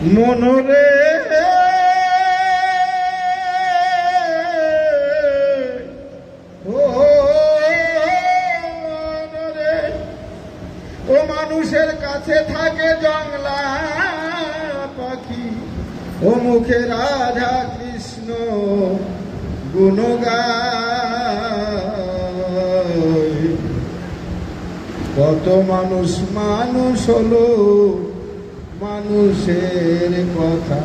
মনরে ও মনরে ও মানুষের কাছে থাকে জংলা পাখি ও মুখে রাধা কৃষ্ণ গুণগায় কত মানুষ মানুষ হলো মানুষের কথা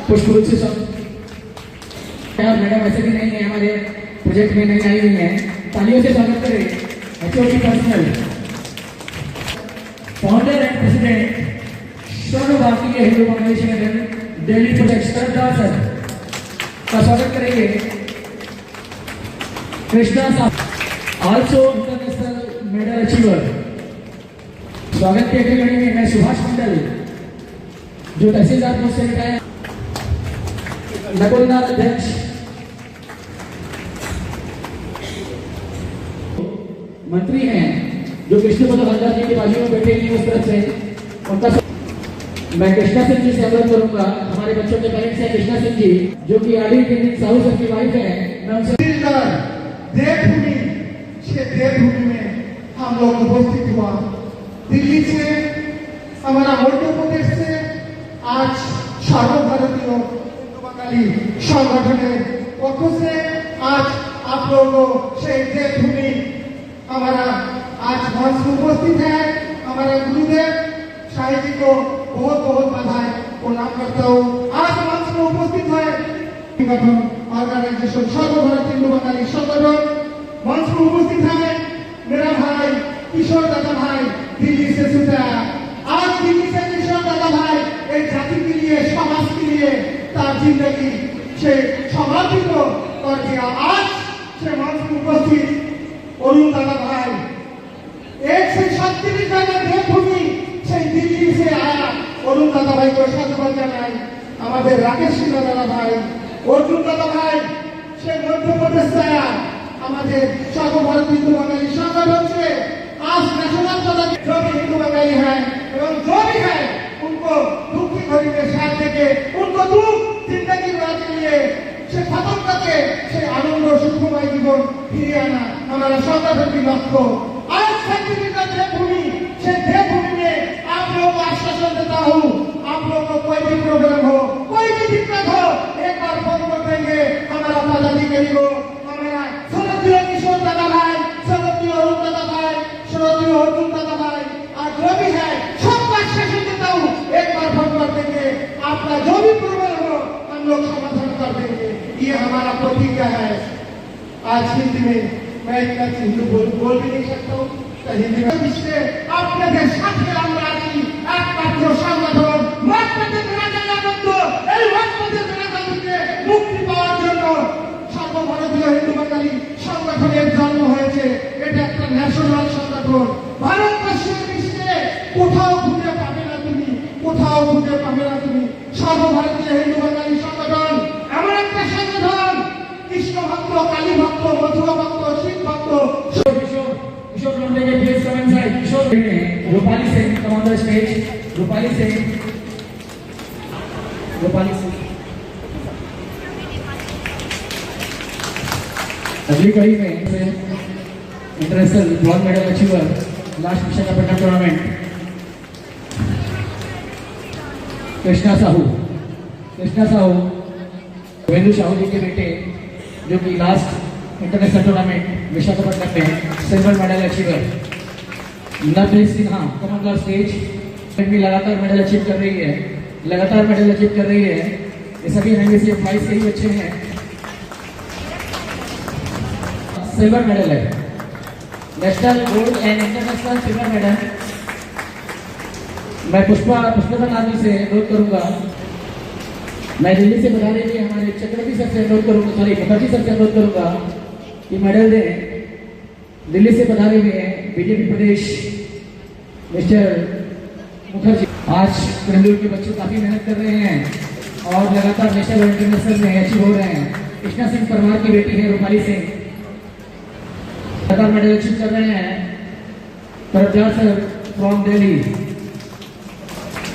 पुष्प से सब मैडम ऐसे भी नहीं है, हमारे प्रोजेक्ट में नहीं आई हुई है। तालियों से स्वागत करें HOD personal founder and president Sarv Bharatiya Hindu Bengali संगठन दिल्ली प्रोजेक्ट श्रद्धा सर का स्वागत करेंगे। कृष्णा साहब आल्सो इंटरनेशनल मेडल अचीवर। स्वागत के अगली कड़ी में मैं सुभाष मंडल जो तहसीलदार पोस्ट से रिटायर नकुलनाथ अध्यक्ष मंत्री हैं जो कृष्णपद हलदार जी के बाजू में बैठे हैं उस तरफ से उनका मैं कृष्णा सिंह जी से अनुरोध करूंगा। हमारे बच्चों के पेरेंट्स हैं कृष्णा सिंह जी जो कि आरडी टेनिंग साहू सर की वाइफ है। मैं उनसे देवभूमि से देवभूमि में हम लोग उपस्थित हुआ। दिल्ली से हमारा मध्य प्रदेश से आज सर्वभारतीय संगठन पक्ष से आज आप लोगों से देवभूमि हमारा आज मंच में उपस्थित है। हमारे गुरुदेव शाही जी को बहुत बहुत बधाई प्रणाम करता हूँ। आज मंच में उपस्थित है संगठन ऑर्गेनाइजेशन सर्वभारतीय हिंदू बंगाली संगठन मंच में उपस्थित है मेरा भाई किशोर दादा भाई दिल्ली से सुधा। आज दिल्ली से किशोर दादा भाई एक जाति के लिए समाज के लिए तार जिंदगी से समर्पित कर दिया। आज से मंच में उपस्थित अरुण दादा भाई 137 जगह देवभूमि से दिल्ली से आया अरुण दादा भाई को साधुवाद जानाई। हमारे राकेश सिंह दादा भाई अर्जुन दादा भाई से मध्य प्रदेश से आया हमारे सर्वभारतीय हिंदू बंगाली संगठन से आज नेशनल पदक जो भी हिंदू बंगाली है एवं जो भी है उनको दुखी घड़ी में साथ देके उनको दुख जिंदगी के लिए से खत्म करके से आनंद सुखमय जीवन फिर आना हमारा संगठन की लक्ष्य। आज का देवभूमि से देवभूमि में आप लोगों को आश्वासन देता हूँ आप लोगों को कोई भी प्रोग्राम हो कोई भी दिक्कत हो एक बार फोन कर देंगे हमारा पदाधिकारी को हमारा सरदीय किशोर दादा भाई सरदीय अरुण दादा भाई सरदीय अर्जुन दादा भाई और जो भी है सबको आश्वासन देता हूँ एक बार फोन कर देंगे आपका जो भी प्रॉब्लम हो हम लोग समाधान कर देंगे। ये हमारा प्रतिज्ञा है। आज हिंदी में मैं इतना हिंदी बोल भी नहीं सकता हूँ हिंदी में इससे আপনাদের সাথে আমরা আছি একমাত্র সংগঠন মাতৃত্বের রাজা এই মাতৃত্বের রাজা থেকে মুক্তি পাওয়ার জন্য সর্বভারতীয় হিন্দু বাঙালি সংগঠনের জন্ম হয়েছে। এটা একটা ন্যাশনাল সংগঠন। ভারতবর্ষের বিশ্বে কোথাও খুঁজে পাবে না তুমি কোথাও খুঁজে পাবে না তুমি সর্বভারতীয় হিন্দু বাঙালি সংগঠন এমন একটা সংগঠন কৃষ্ণ ভক্ত কালী ভক্ত মথুরা ভক্ত শিব ভক্ত किशोर लोंडे के please come inside. Kishore Rupali Singh come on the stage. Rupali Singh अगली कड़ी में international bronze medal achiever last Visakhapatnam tournament Krishna Sahu Vendu Sahu ji के बेटे जो कि लास्ट इंटरनेशनल टूर्नामेंट विशाखापट्टनम में silver medal achiever. Navneet Sinha come on stage भी लगातार मेडल अचीव कर रही है, ये सभी NBC 22 के ही बच्चे हैं। सिल्वर मेडल है, national gold and international silver medal. मैं पुष्पा नामी से अनुरोध करूंगा, मैं दिल्ली से बता रही थी हमारे चक्रवर्ती सर से अनुरोध करूंगा, मुखर्जी सर से अनुरोध करूंगा कि मेडल दें। दिल्ली से बता रहे हैं बीजेपी प्रदेश मिस्टर मुखर्जी। आज किरंदुल के बच्चे काफी मेहनत कर रहे हैं और लगातार नेशनल और इंटरनेशनल में अचीव हो रहे हैं। कृष्णा सिंह परमार की बेटी है रूपाली सिंह, लगातार मेडल अचीव कर रहे हैं। प्रज्ञा सर फ्रॉम दिल्ली,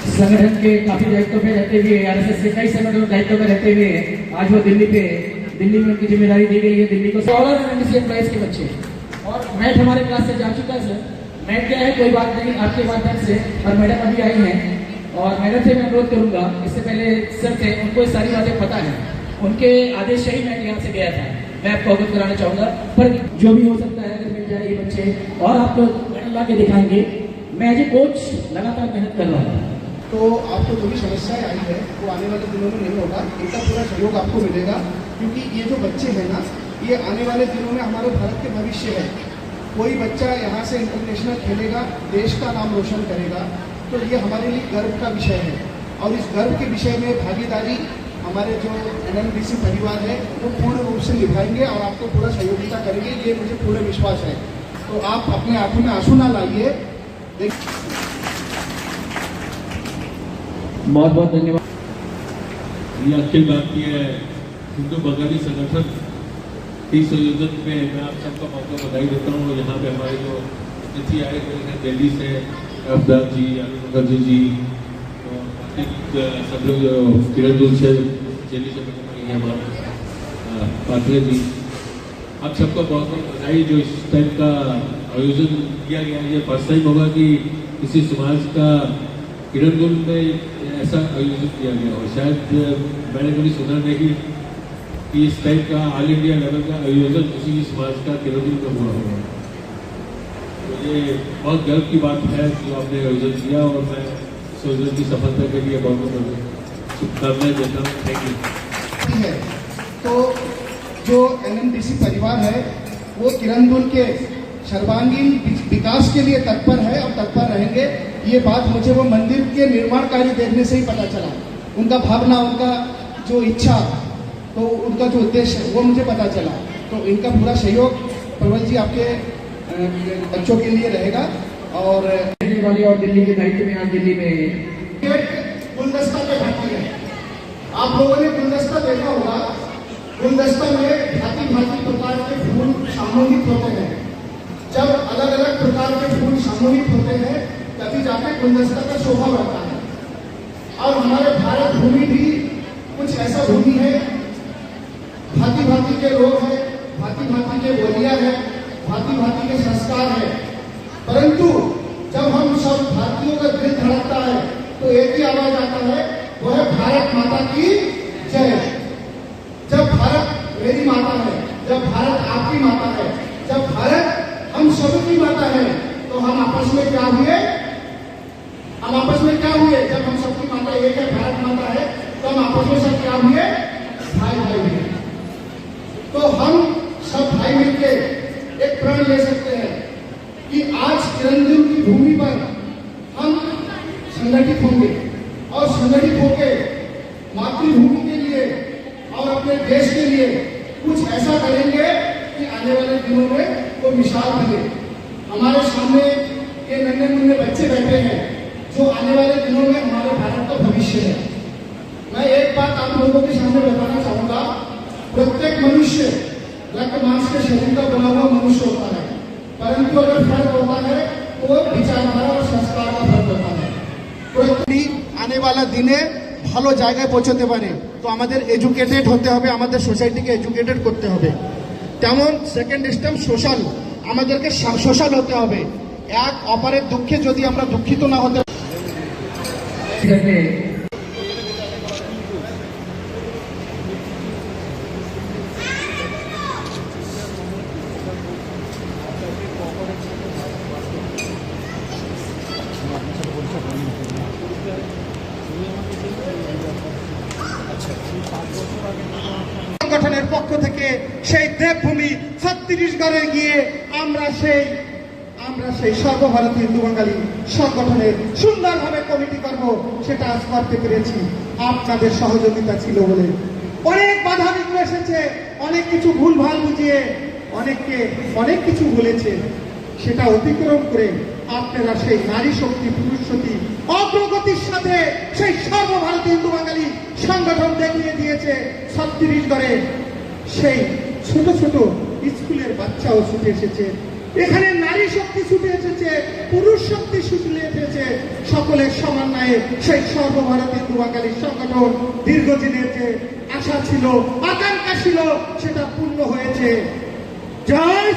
संगठन के काफी दायित्व पे रहते हुए, RSS के कई संगठनों के दायित्व में रहते हुए आज वो दिल्ली में उनकी जिम्मेदारी दी गई है। दिल्ली को 16 NBC एम्प्लॉइज के बच्चे और मैट हमारे क्लास से जा चुका है सर। मैट क्या है, कोई बात नहीं, आपके माध्यम से, और मैडम अभी आई हैं और मैडम से मैं अनुरोध करूंगा, इससे पहले सर थे, उनको ये सारी बातें पता है, उनके आदेश से ही मैं यहाँ से गया था। मैं आपको अवगत कराना चाहूंगा, पर जो भी हो सकता है अगर मिल जाए ये बच्चे और आप लोग मेडल ला के दिखाएंगे। मैं एज ए कोच लगातार मेहनत कर रहा हूँ। तो आपको जो भी समस्याएं आई है वो आने वाले दिनों में नहीं होगा, इनका पूरा सहयोग आपको मिलेगा, क्योंकि ये जो बच्चे हैं ना, ये आने वाले दिनों में हमारे भारत के भविष्य है। कोई बच्चा यहाँ से इंटरनेशनल खेलेगा, देश का नाम रोशन करेगा, तो ये हमारे लिए गर्व का विषय है। और इस गर्व के विषय में भागीदारी हमारे जो NMDC परिवार है वो पूर्ण रूप से निभाएंगे और आपको पूरा सहयोगिता करेंगे, ये मुझे पूरा विश्वास है। तो आप अपने आंखों में आंसू ना लाइए। बहुत बहुत धन्यवाद। ये अखिल भारतीय हिंदू बंगाली संगठन की संयोजन में मैं आप सबका मौका बधाई देता हूँ। यहाँ पे हमारे जो अतिथि आए हुए हैं दिल्ली से, अफदार जी, अनिल मुखर्जी जी, और बाकी सब लोग जो किरंदुल से दिल्ली से हैं हमारे पात्रे जी, आप सबका बहुत बहुत बधाई जो इस टाइप का आयोजन किया गया। ये फर्स्ट टाइम होगा कि किसी समाज का किरंदुल में ऐसा आयोजन किया गया, और शायद मैंने कभी सुना नहीं कि इस टाइप का ऑल इंडिया लेवल का आयोजन किसी समाज का किरंदुल में हुआ होगा। तो ये बहुत गर्व की बात है जो आपने आयोजन किया, और मैं इस आयोजन की सफलता के लिए बहुत बहुत शुभकामनाएं देता हूँ। Thank you. है तो जो NMDC परिवार है वो किरंदुल के सर्वांगीण विकास के लिए तत्पर है और तत्पर रहेंगे। ये बात मुझे वो मंदिर के निर्माण कार्य देखने से ही पता चला, उनका भावना, उनका जो इच्छा, तो उनका जो उद्देश्य है वो मुझे पता चला। तो इनका पूरा सहयोग प्रबल जी आपके बच्चों के लिए रहेगा। और वाली और दिल्ली के दायित्व में आज दिल्ली में गुलदस्ता पे भाती है, आप लोगों ने गुलदस्ता देखा होगा। गुलदस्ता में भांति भांति प्रकार के फूल सामूहिक होते हैं। जब अलग अलग प्रकार के फूल सामूहिक होते हैं तभी जाके गुलदस्ता का शोभा बढ़ता है। और हमारे भारत भूमि भी कुछ ऐसा भूमि है, भांति भांति के लोग हैं, भांति भांति के बोलियां हैं, भांति भांति के संस्कार है, परंतु जब हम सब भारतीयों का दिल धड़कता है तो एक ही आवाज आता है, वो है भारत माता की जय। जब भारत मेरी माता है, जब भारत आपकी माता है, जब भारत हम सबकी माता है, तो हम आपस में क्या हुए? हम आपस में क्या हुए? जब हम सबकी माता एक है, भारत माता है, तो हम आपस में सब क्या हुए? भाई भाई हुए। तो हम सब भाई मिलके एक प्रण ले सकते हैं कि आज किरंदुल की भूमि पर हम संगठित होंगे और संगठित होकर मातृभूमि के लिए और अपने देश के लिए कुछ ऐसा करेंगे कि आने वाले दिनों में वो मिसाल बने। हमारे सामने ये नन्हे मुन्ने बच्चे बैठे हैं जो आने वाले दिनों में हमारे भारत का भविष्य है। मैं एक बात आप लोगों के सामने बताना चाहूंगा, प्रत्येक मनुष्य रक्त मांस के शरीर का बना हुआ मनुष्य होता है, परंतु अगर फर्क होता है तो विचारधारा और संस्कार का फर्क होता है। आने वाला दिने ভালো জায়গায় পৌঁছতে পারে তো আমাদের এডুকেটেড হতে হবে, আমাদের সোসাইটিকে এডুকেটেড করতে হবে। তেমন সেকেন্ড স্টেপ সোশ্যাল, আমাদেরকে সোশ্যাল হতে হবে। এক অপরের দুঃখে যদি আমরা দুঃখিত না হতে সংগঠনের পক্ষ থেকে সেই দেবভূমি ছত্তিশগড়ে গিয়ে আমরা সেই সর্বভারতীয় হিন্দু বাঙালি সংগঠনের সুন্দরভাবে কমিটি করব, সেটা আজ করতে পেরেছি আপনাদের সহযোগিতা ছিল বলে। অনেক বাধা বিঘ্ন এসেছে, অনেক কিছু ভুলভাল বুঝিয়ে অনেককে অনেক কিছু বলেছে, সেটা অতিক্রম করে আপনারা সেই নারী শক্তি পুরুষ শক্তি অগ্রগতির সাথে সেই সর্বভারতীয় হিন্দু বাঙালি সংগঠন দেখিয়ে দিয়েছে। ছত্তিশগড়ে সেই ছোট ছোট স্কুলের বাচ্চাও ছুটে এসেছে, এখানে নারী শক্তি ছুটে এসেছে, পুরুষ শক্তি ছুটে এসেছে, সকলের সমন্বয়ে সেই সর্বভারতীয় হিন্দু বাঙালি সংগঠন দীর্ঘদিনের যে আশা ছিল আকাঙ্ক্ষা ছিল সেটা পূর্ণ হয়েছে। জয়